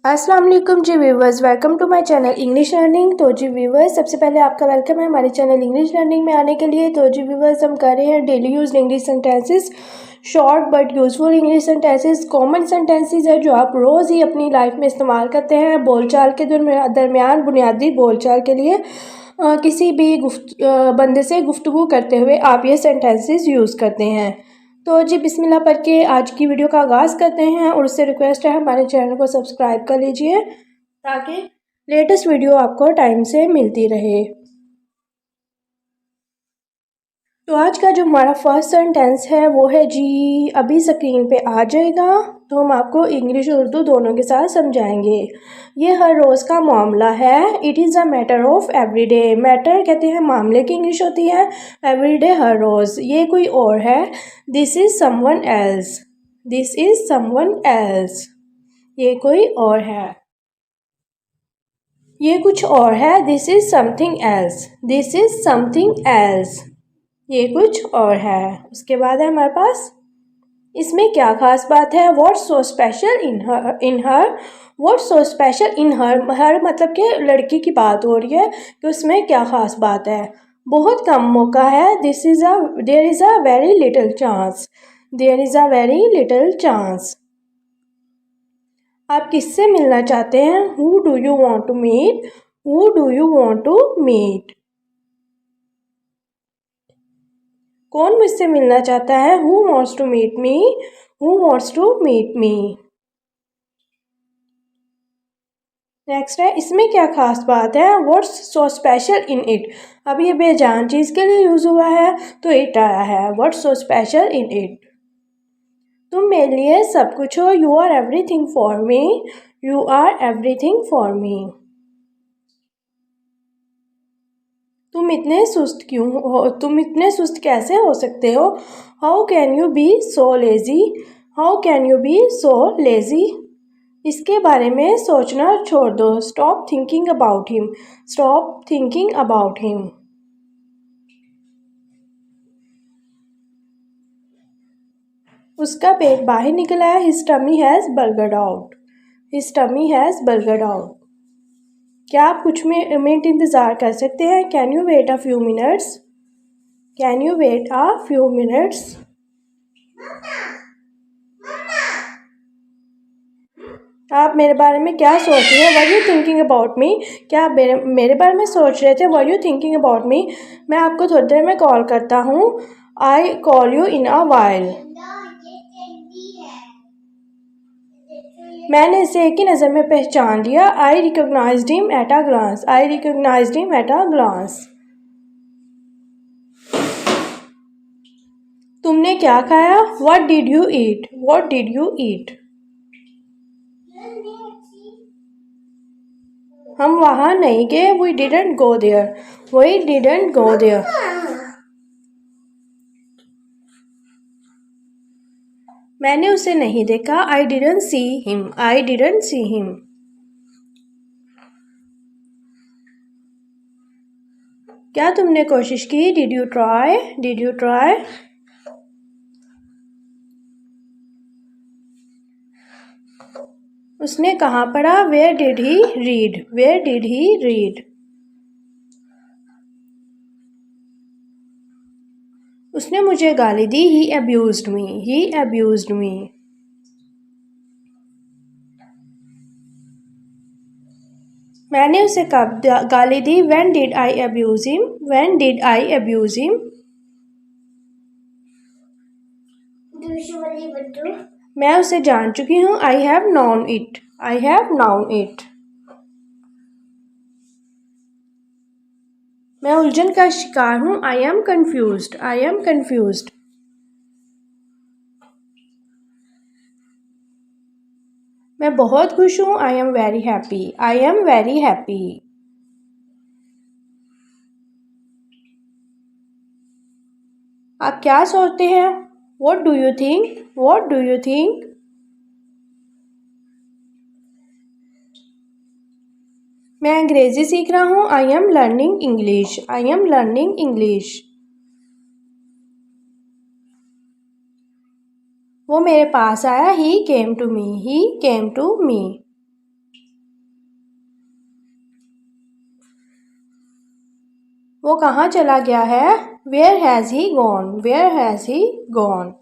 अस्सलाम वालेकुम जी viewers, welcome to my channel English learning. तो जी व्यूवर्स, सबसे पहले आपका वेलकम है हमारे चैनल इंग्लिश लर्निंग में आने के लिए। तो जी व्यूवर्स, हम कर रहे हैं daily use English sentences, short but useful English sentences, common sentences है जो आप रोज़ ही अपनी लाइफ में इस्तेमाल करते हैं बोलचाल के दरमियान बुनियादी बोलचाल के लिए। किसी भी बंदे से गुफ्तगू करते हुए आप ये सेंटेंसेस यूज़ करते हैं। तो जी बिस्मिल्लाह पढ़ के आज की वीडियो का आगाज़ करते हैं और उससे रिक्वेस्ट है हमारे चैनल को सब्सक्राइब कर लीजिए ताकि लेटेस्ट वीडियो आपको टाइम से मिलती रहे। तो आज का जो हमारा फर्स्ट सेंटेंस है वो है जी, अभी स्क्रीन पे आ जाएगा। तो हम आपको इंग्लिश और उर्दू दोनों के साथ समझाएंगे। ये हर रोज़ का मामला है। It is a matter of everyday. Matter कहते हैं मामले की इंग्लिश होती है, एवरीडे हर रोज़। ये कोई और है। This is someone else. This is someone else. ये कोई और है। ये कुछ और है। This is something else. This is something else. ये कुछ और है। उसके बाद है हमारे पास, इसमें क्या खास बात है। What's so special in her. What's so special in her. Her मतलब कि लड़की की बात हो रही है कि उसमें क्या खास बात है। बहुत कम मौका है। There is a very little chance. There is a very little chance. आप किससे मिलना चाहते हैं। Who do you want to meet. Who do you want to meet. कौन मुझसे मिलना चाहता है। Who wants to meet me. Who wants to meet me. Next है, इसमें क्या खास बात है। What's so special in it. अब ये बेजान चीज़ के लिए यूज़ हुआ है तो इट आया है। What's so special in it. तुम मेरे लिए सब कुछ हो। You are everything for me. You are everything for me. तुम इतने सुस्त क्यों हो। तुम इतने सुस्त कैसे हो सकते हो। How can you be so lazy. How can you be so lazy. इसके बारे में सोचना छोड़ दो। Stop thinking about him. Stop thinking about him. उसका पेट बाहर निकला है। His tummy has bulged out. His tummy has bulged out. क्या आप कुछ मिनट इंतज़ार कर सकते हैं। Can you wait a few minutes. Can you wait a few minutes. आप मेरे बारे में क्या सोच रहे हैं। Were you thinking about me. क्या आप मेरे बारे में सोच रहे थे। Were you thinking about me. मैं आपको थोड़ी देर में कॉल करता हूँ। I call you in a while. मैंने इसे एक ही नज़र में पहचान लिया। I recognised him at a glance. I recognised him at a glance. तुमने क्या खाया। What did you eat. What did you eat. हम वहाँ नहीं गए। We didn't go there. We didn't go there. मैंने उसे नहीं देखा। I didn't see him. I didn't see him. क्या तुमने कोशिश की। Did you try. Did you try. उसने कहाँ पढ़ा। Where did he read. Where did he read. उसने मुझे गाली दी। ही अब्यूज्ड मी। ही अब्यूज्ड मी। मैंने उसे कब गाली दी। When did I abuse him. When did I abuse him. मैं उसे जान चुकी हूँ। I have known it. I have known it. मैं उलझन का शिकार हूँ। I am confused. I am confused. मैं बहुत खुश हूँ। I am very happy. I am very happy. आप क्या सोचते हैं। What do you think. What do you think. मैं अंग्रेज़ी सीख रहा हूँ। I am learning English. I am learning English. वो मेरे पास आया। He came to me. He came to me. वो कहाँ चला गया है? Where has he gone? Where has he gone?